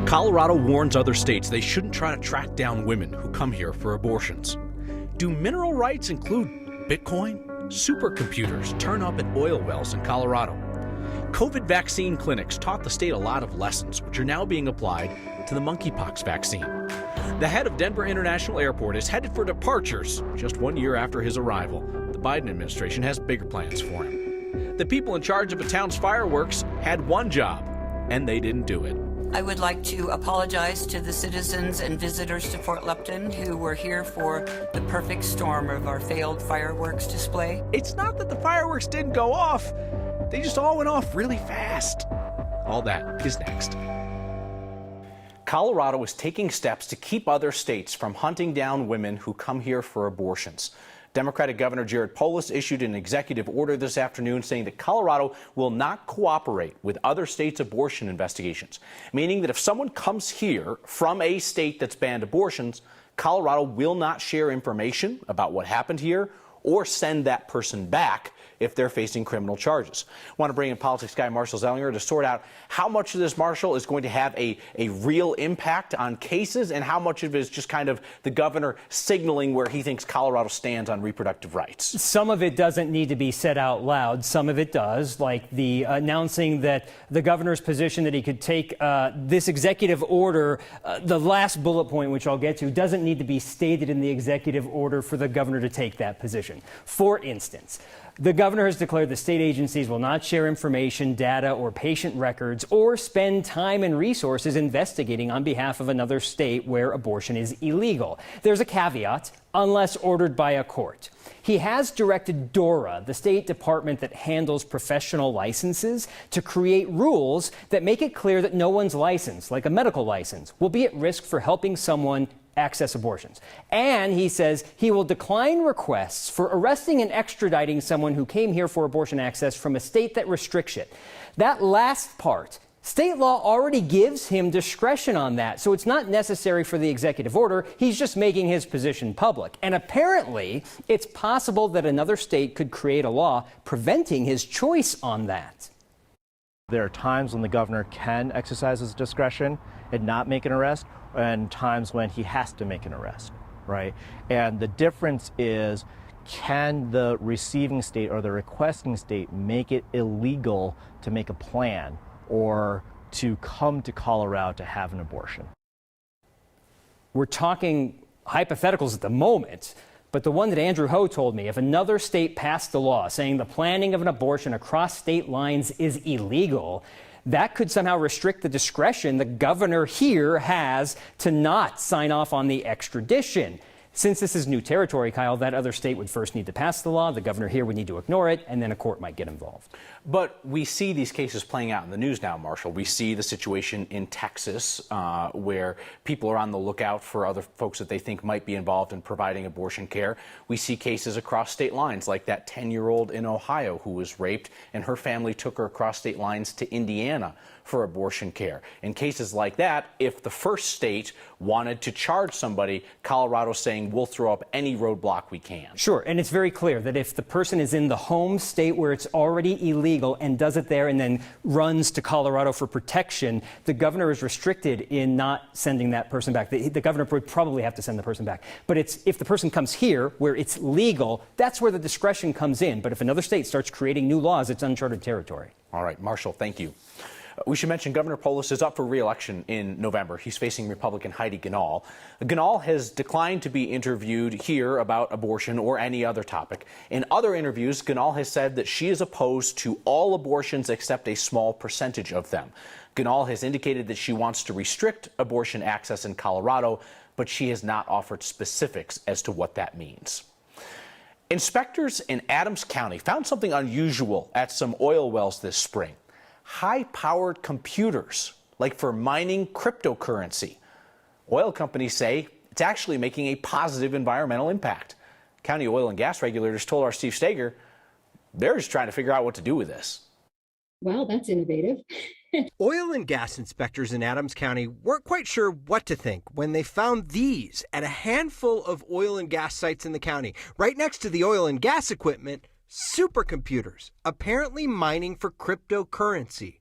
Colorado warns other states they shouldn't try to track down women who come here for abortions. Do mineral rights include Bitcoin? Supercomputers turn up at oil wells in Colorado. COVID vaccine clinics taught the state a lot of lessons, which are now being applied to the monkeypox vaccine. The head of Denver International Airport is headed for departures just 1 year after his arrival. The Biden administration has bigger plans for him. The people in charge of a town's fireworks had one job, and they didn't do it. I would like to apologize to the citizens and visitors to Fort Lupton who were here for the perfect storm of our failed fireworks display. It's not that the fireworks didn't go off. They just all went off really fast. All that is next. Colorado is taking steps to keep other states from hunting down women who come here for abortions. Democratic Governor Jared Polis issued an executive order this afternoon saying that Colorado will not cooperate with other states' abortion investigations, meaning that if someone comes here from a state that's banned abortions, Colorado will not share information about what happened here or send that person back if they're facing criminal charges. I want to bring in politics guy Marshall Zellinger to sort out how much of this, Marshall, is going to have a real impact on cases and how much of it is just kind of the governor signaling where he thinks Colorado stands on reproductive rights. Some of it doesn't need to be said out loud. Some of it does, like the announcing that the governor's position that he could take this executive order, the last bullet point, which I'll get to, doesn't need to be stated in the executive order for the governor to take that position. For instance, the governor has declared the state agencies will not share information, data, or patient records or spend time and resources investigating on behalf of another state where abortion is illegal. There's a caveat, unless ordered by a court. He has directed DORA, the state department that handles professional licenses, to create rules that make it clear that no one's license, like a medical license, will be at risk for helping someone access abortions. And he says he will decline requests for arresting and extraditing someone who came here for abortion access from a state that restricts it. That last part, state law already gives him discretion on that, so it's not necessary for the executive order. He's just making his position public. And apparently, it's possible that another state could create a law preventing his choice on that. There are times when the governor can exercise his discretion and not make an arrest, and times when he has to make an arrest, right? And the difference is, can the receiving state or the requesting state make it illegal to make a plan or to come to Colorado to have an abortion? We're talking hypotheticals at the moment, but the one that Andrew Ho told me, if another state passed a law saying the planning of an abortion across state lines is illegal, that could somehow restrict the discretion the governor here has to not sign off on the extradition. Since this is new territory, Kyle, that other state would first need to pass the law, the governor here would need to ignore it, and then a court might get involved. But we see these cases playing out in the news now, Marshall. We see the situation in Texas where people are on the lookout for other folks that they think might be involved in providing abortion care. We see cases across state lines, like that 10-year-old in Ohio who was raped, and her family took her across state lines to Indiana for abortion care. In cases like that, if the first state wanted to charge somebody, Colorado's saying we'll throw up any roadblock we can. Sure, and it's very clear that if the person is in the home state where it's already illegal and does it there and then runs to Colorado for protection, the governor is restricted in not sending that person back. The governor would probably have to send the person back. But if the person comes here where it's legal, that's where the discretion comes in. But if another state starts creating new laws, it's uncharted territory. All right, Marshall, thank you. We should mention Governor Polis is up for re-election in November. He's facing Republican Heidi Ganahl. Ganahl has declined to be interviewed here about abortion or any other topic. In other interviews, Ganahl has said that she is opposed to all abortions except a small percentage of them. Ganahl has indicated that she wants to restrict abortion access in Colorado, but she has not offered specifics as to what that means. Inspectors in Adams County found something unusual at some oil wells this spring. High-powered computers, like for mining cryptocurrency. Oil companies say it's actually making a positive environmental impact. County oil and gas regulators told our Steve Steger they're just trying to figure out what to do with this. Wow, that's innovative. Oil and gas inspectors in Adams County weren't quite sure what to think when they found these at a handful of oil and gas sites in the county. Right next to the oil and gas equipment, supercomputers, apparently mining for cryptocurrency.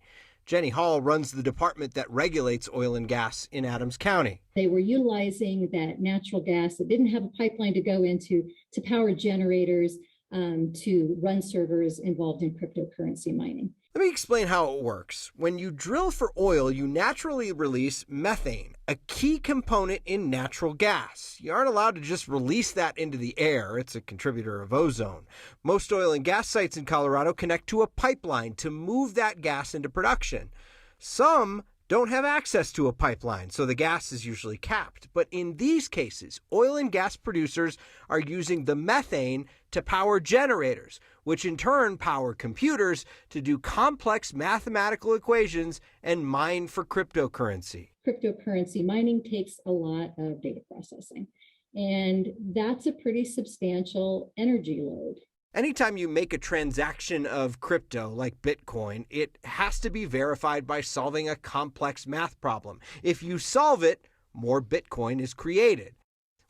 Jenny Hall runs the department that regulates oil and gas in Adams County. They were utilizing that natural gas that didn't have a pipeline to go into to power generators to run servers involved in cryptocurrency mining. Let me explain how it works. When you drill for oil, you naturally release methane, a key component in natural gas. You aren't allowed to just release that into the air. It's a contributor of ozone. Most oil and gas sites in Colorado connect to a pipeline to move that gas into production. Some don't have access to a pipeline, so the gas is usually capped. But in these cases, oil and gas producers are using the methane to power generators, which in turn power computers to do complex mathematical equations and mine for cryptocurrency. Cryptocurrency mining takes a lot of data processing, and that's a pretty substantial energy load. Anytime you make a transaction of crypto like Bitcoin, it has to be verified by solving a complex math problem. If you solve it, more Bitcoin is created.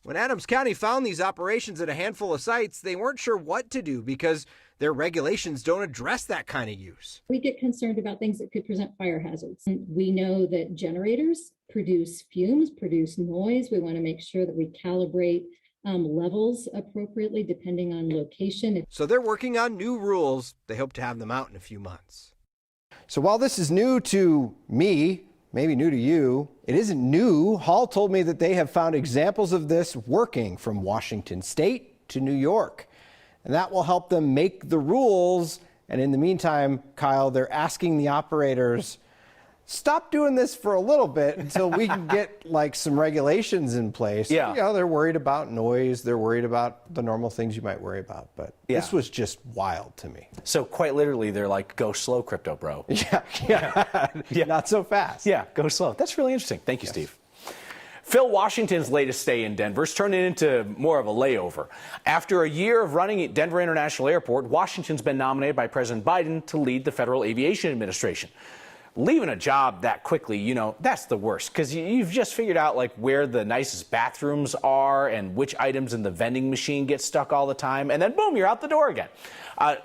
When Adams County found these operations at a handful of sites, they weren't sure what to do because their regulations don't address that kind of use. We get concerned about things that could present fire hazards. And we know that generators produce fumes, produce noise. We want to make sure that we calibrate levels appropriately depending on location. So they're working on new rules. They hope to have them out in a few months. So while this is new to me, maybe new to you, it isn't new. Hall told me that they have found examples of this working from Washington State to New York. And that will help them make the rules. And in the meantime, Kyle, they're asking the operators, stop doing this for a little bit until we can get like some regulations in place. Yeah. You know, they're worried about noise. They're worried about the normal things you might worry about. But this was just wild to me. So quite literally, they're like, go slow, crypto bro. Yeah. Not so fast. Yeah, go slow. That's really interesting. Thank you, Steve. Phil Washington's latest stay in Denver is turning into more of a layover. After a year of running at Denver International Airport, Washington's been nominated by President Biden to lead the Federal Aviation Administration. Leaving a job that quickly, you know, that's the worst because you've just figured out like where the nicest bathrooms are and which items in the vending machine get stuck all the time. And then boom, you're out the door again.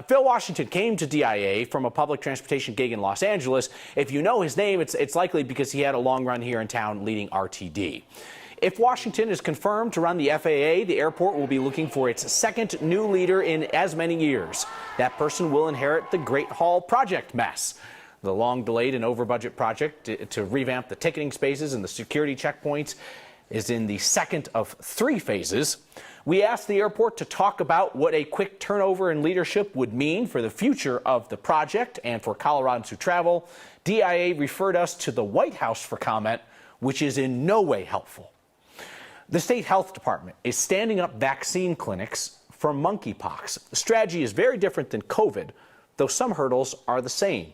Phil Washington came to DIA from a public transportation gig in Los Angeles. If you know his name, it's likely because he had a long run here in town leading RTD. If Washington is confirmed to run the FAA, the airport will be looking for its second new leader in as many years. That person will inherit the Great Hall Project mess. The long-delayed and over-budget project to revamp the ticketing spaces and the security checkpoints is in the second of 3 phases. We asked the airport to talk about what a quick turnover in leadership would mean for the future of the project and for Coloradans who travel. DIA referred us to the White House for comment, which is in no way helpful. The state health department is standing up vaccine clinics for monkeypox. The strategy is very different than COVID, though some hurdles are the same.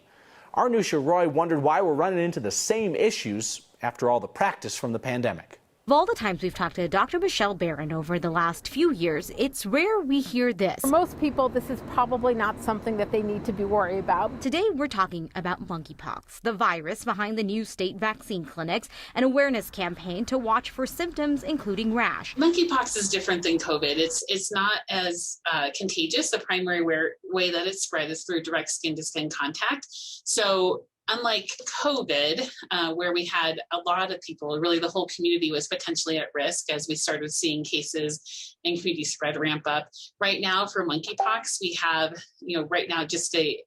Arnusha Roy wondered why we're running into the same issues after all the practice from the pandemic. Of all the times we've talked to Dr. Michelle Barron over the last few years, it's rare we hear this. For most people, this is probably not something that they need to be worried about. Today, we're talking about monkeypox, the virus behind the new state vaccine clinics, an awareness campaign to watch for symptoms, including rash. Monkeypox is different than COVID. It's not as contagious. The primary way that it's spread is through direct skin-to-skin contact. So unlike COVID, where we had a lot of people, really the whole community was potentially at risk as we started seeing cases and community spread ramp up. Right now for monkeypox, we have, right now just a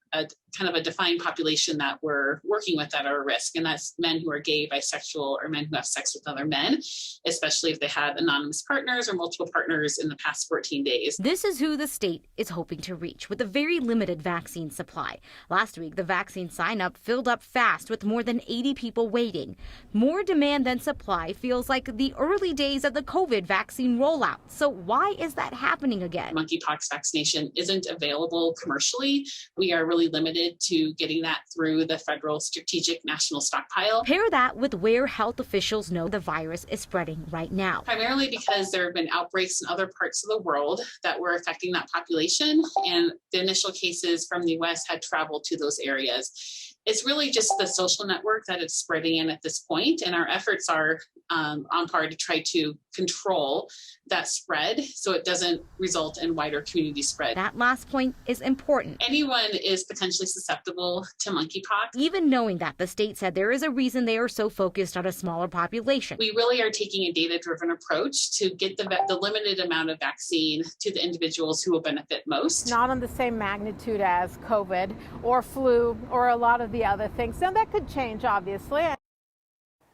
kind of a defined population that we're working with that are at risk. And that's men who are gay, bisexual, or men who have sex with other men, especially if they had anonymous partners or multiple partners in the past 14 days. This is who the state is hoping to reach with a very limited vaccine supply. Last week, the vaccine sign-up filled up fast with more than 80 people waiting. More demand than supply feels like the early days of the COVID vaccine rollout. So why is that happening again? Monkeypox vaccination isn't available commercially. We are really limited to getting that through the federal strategic national stockpile. Pair that with where health officials know the virus is spreading right now. Primarily because there have been outbreaks in other parts of the world that were affecting that population, and the initial cases from the U.S. had traveled to those areas. it's really just the social network that it's spreading in at this point, and our efforts are on par to try to control that spread so it doesn't result in wider community spread. That last point is important. Anyone is potentially susceptible to monkeypox. Even knowing that, the state said there is a reason they are so focused on a smaller population. We really are taking a data-driven approach to get the limited amount of vaccine to the individuals who will benefit most. Not on the same magnitude as COVID or flu or a lot of the other things. Now that could change, obviously.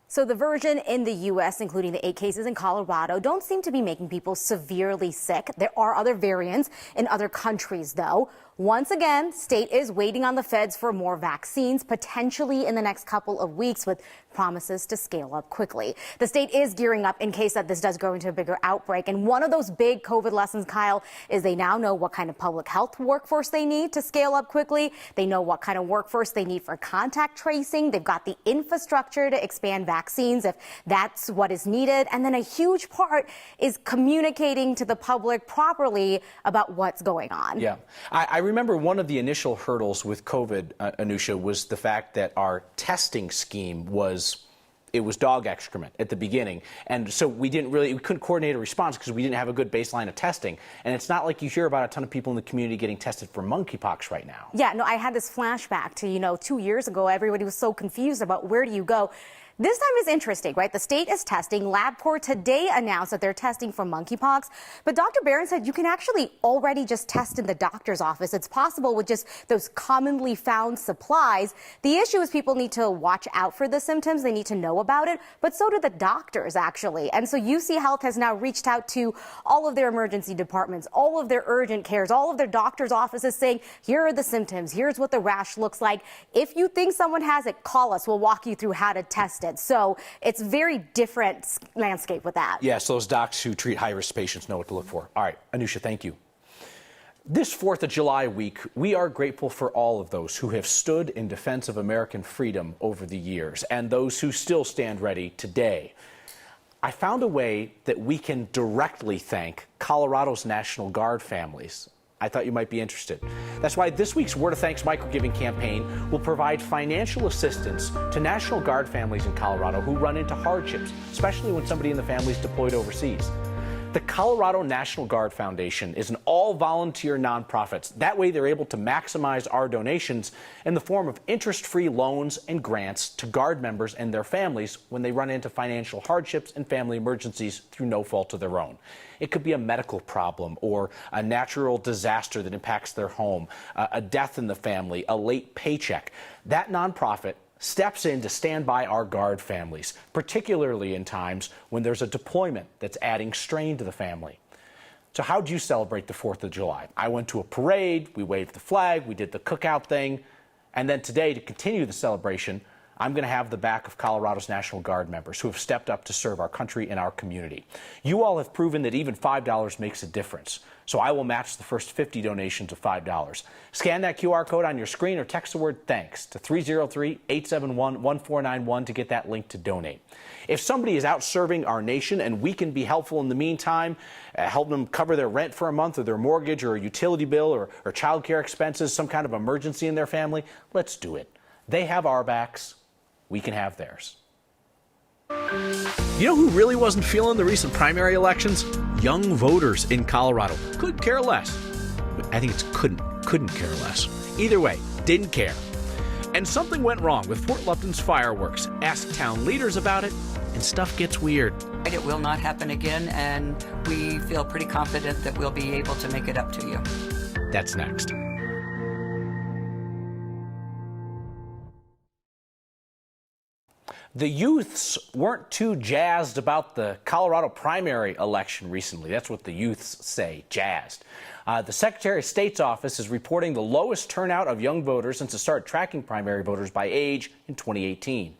So the version in the U.S., including the 8 cases in Colorado, don't seem to be making people severely sick. There are other variants in other countries, though. Once again, state is waiting on the feds for more vaccines, potentially in the next couple of weeks, with promises to scale up quickly. The state is gearing up in case that this does go into a bigger outbreak. And one of those big COVID lessons, Kyle, is they now know what kind of public health workforce they need to scale up quickly. They know what kind of workforce they need for contact tracing. They've got the infrastructure to expand vaccines if that's what is needed. And then a huge part is communicating to the public properly about what's going on. Yeah. I remember one of the initial hurdles with COVID, Anusha, was the fact that our testing scheme was dog excrement at the beginning. And so we couldn't coordinate a response because we didn't have a good baseline of testing. And it's not like you hear about a ton of people in the community getting tested for monkeypox right now. Yeah, no, I had this flashback to, 2 years ago. Everybody was so confused about where do you go. This time is interesting, right? The state is testing. LabCorp today announced that they're testing for monkeypox. But Dr. Barron said you can actually already just test in the doctor's office. It's possible with just those commonly found supplies. The issue is people need to watch out for the symptoms. They need to know about it. But so do the doctors, actually. And so UC Health has now reached out to all of their emergency departments, all of their urgent cares, all of their doctor's offices saying, here are the symptoms. Here's what the rash looks like. If you think someone has it, call us. We'll walk you through how to test it. So it's very different landscape with that. Yes, those docs who treat high-risk patients know what to look for. All right, Anusha, thank you. This 4th of July week, we are grateful for all of those who have stood in defense of American freedom over the years and those who still stand ready today. I found a way that we can directly thank Colorado's National Guard families. I thought you might be interested. That's why this week's Word of Thanks microgiving campaign will provide financial assistance to National Guard families in Colorado who run into hardships, especially when somebody in the family is deployed overseas. The Colorado National Guard Foundation is an all-volunteer nonprofit. That way they're able to maximize our donations in the form of interest-free loans and grants to Guard members and their families when they run into financial hardships and family emergencies through no fault of their own. It could be a medical problem or a natural disaster that impacts their home, a death in the family, a late paycheck. That nonprofit steps in to stand by our Guard families, particularly in times when there's a deployment that's adding strain to the family. So how'd you celebrate the 4th of July? I went to a parade, we waved the flag, we did the cookout thing, and then today, to continue the celebration, I'm going to have the back of Colorado's National Guard members who have stepped up to serve our country and our community. You all have proven that even $5 makes a difference. So I will match the first 50 donations of $5. Scan that QR code on your screen or text the word THANKS to 303-871-1491 to get that link to donate. If somebody is out serving our nation and we can be helpful in the meantime, help them cover their rent for a month or their mortgage or a utility bill or childcare expenses, some kind of emergency in their family, let's do it. They have our backs. We can have theirs. You know who really wasn't feeling the recent primary elections? Young voters in Colorado. Could care less. I think it's couldn't care less. Either way, didn't care. And something went wrong with Fort Lupton's fireworks. Ask town leaders about it, and stuff gets weird. It will not happen again, and we feel pretty confident that we'll be able to make it up to you. That's next. The youths weren't too jazzed about the Colorado primary election recently. That's what the youths say, jazzed. The Secretary of State's office is reporting the lowest turnout of young voters since it started tracking primary voters by age in 2018.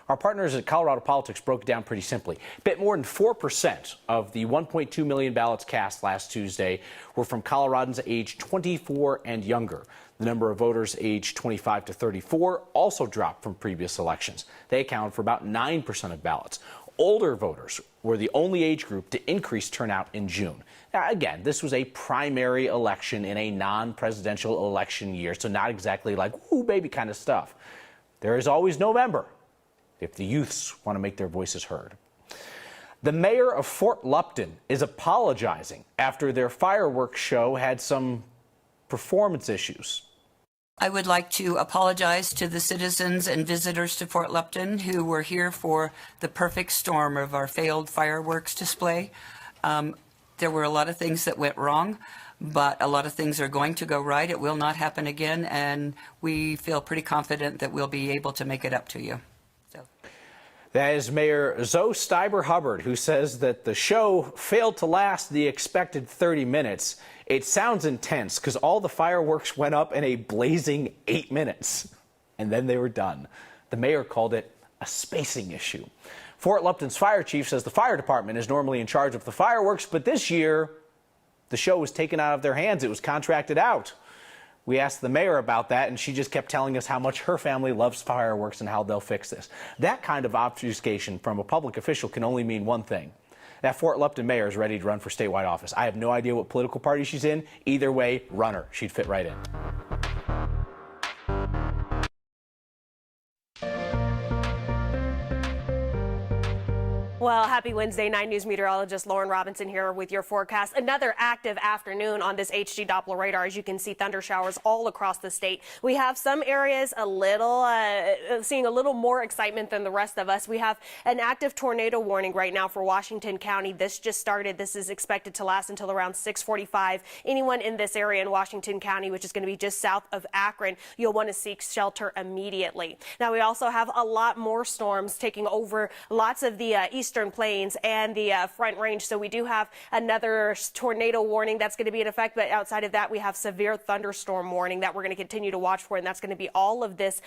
Our partners at Colorado Politics broke it down pretty simply. A bit more than 4% of the 1.2 million ballots cast last Tuesday were from Coloradans aged 24 and younger. The number of voters aged 25 to 34 also dropped from previous elections. They account for about 9% of ballots. Older voters were the only age group to increase turnout in June. Now, again, this was a primary election in a non-presidential election year, so not exactly like, ooh, baby kind of stuff. there is always November if the youths want to make their voices heard. The mayor of Fort Lupton is apologizing after their fireworks show had some performance issues. I would like to apologize to the citizens and visitors to Fort Lupton who were here for the perfect storm of our failed fireworks display. There were a lot of things that went wrong, but a lot of things are going to go right. It will not happen again, and we feel pretty confident that we'll be able to make it up to you. That is Mayor Zoe Steiber-Hubbard, who says that the show failed to last the expected 30 minutes. It sounds intense because all the fireworks went up in a blazing 8 minutes, and then they were done. The mayor called it a spacing issue. Fort Lupton's fire chief says the fire department is normally in charge of the fireworks, but this year the show was taken out of their hands. It was contracted out. We asked the mayor about that, and she just kept telling us how much her family loves fireworks and how they'll fix this. That kind of obfuscation from a public official can only mean one thing. That Fort Lupton mayor is ready to run for statewide office. I have no idea what political party she's in. Either way, run her. She'd fit right in. Well, happy Wednesday. 9 News meteorologist Lauren Robinson here with your forecast. Another active afternoon on this HD Doppler radar. As you can see, thunder showers all across the state. We have some areas seeing a little more excitement than the rest of us. We have an active tornado warning right now for Washington County. This just started. This is expected to last until around 6:45. Anyone in this area in Washington County, which is going to be just south of Akron, you'll want to seek shelter immediately. Now, we also have a lot more storms taking over lots of the eastern plains and the Front Range. So we do have another tornado warning that's going to be in effect. But outside of that, we have severe thunderstorm warning that we're going to continue to watch for. And that's going to be all of this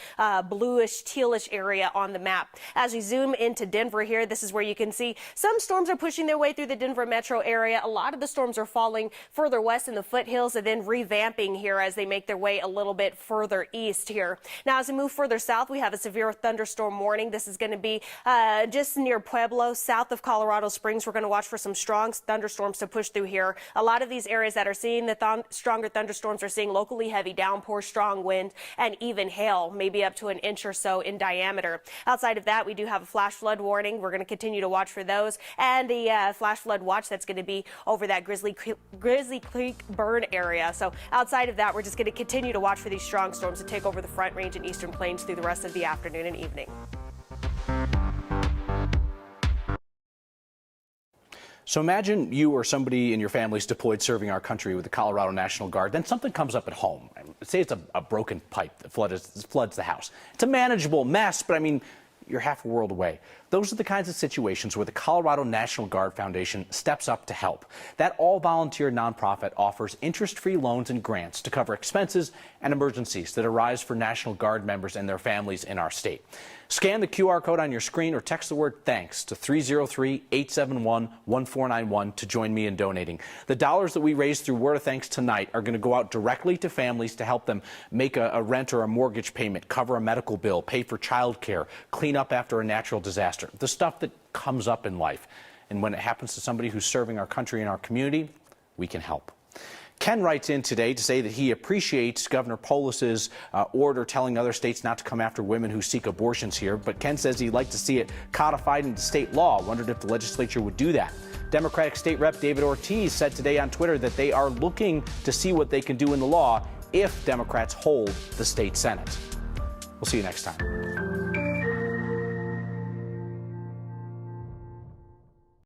bluish, tealish area on the map. As we zoom into Denver here, this is where you can see some storms are pushing their way through the Denver metro area. A lot of the storms are falling further west in the foothills and then revamping here as they make their way a little bit further east here. Now, as we move further south, we have a severe thunderstorm warning. This is going to be just near Pueblo, south of Colorado Springs. We're going to watch for some strong thunderstorms to push through here. A lot of these areas that are seeing the stronger thunderstorms are seeing locally heavy downpours, strong wind, and even hail, maybe up to an inch or so in diameter. Outside of that, we do have a flash flood warning. We're going to continue to watch for those, and the flash flood watch that's going to be over that Grizzly Creek burn area. So outside of that, we're just going to continue to watch for these strong storms to take over the Front Range and Eastern Plains through the rest of the afternoon and evening. So imagine you or somebody in your family is deployed serving our country with the Colorado National Guard. Then something comes up at home. Say it's a broken pipe that floods the house. It's a manageable mess, but I mean, you're half a world away. Those are the kinds of situations where the Colorado National Guard Foundation steps up to help. That all-volunteer nonprofit offers interest-free loans and grants to cover expenses and emergencies that arise for National Guard members and their families in our state. Scan the QR code on your screen or text the word THANKS to 303-871-1491 to join me in donating. The dollars that we raise through Word of Thanks tonight are going to go out directly to families to help them make a rent or a mortgage payment, cover a medical bill, pay for child care, clean up after a natural disaster, the stuff that comes up in life. And when it happens to somebody who's serving our country and our community, we can help. Ken writes in today to say that he appreciates Governor Polis's order telling other states not to come after women who seek abortions here, but Ken says he'd like to see it codified into state law. Wondered if the legislature would do that. Democratic State Rep David Ortiz said today on Twitter that they are looking to see what they can do in the law if Democrats hold the state Senate. We'll see you next time.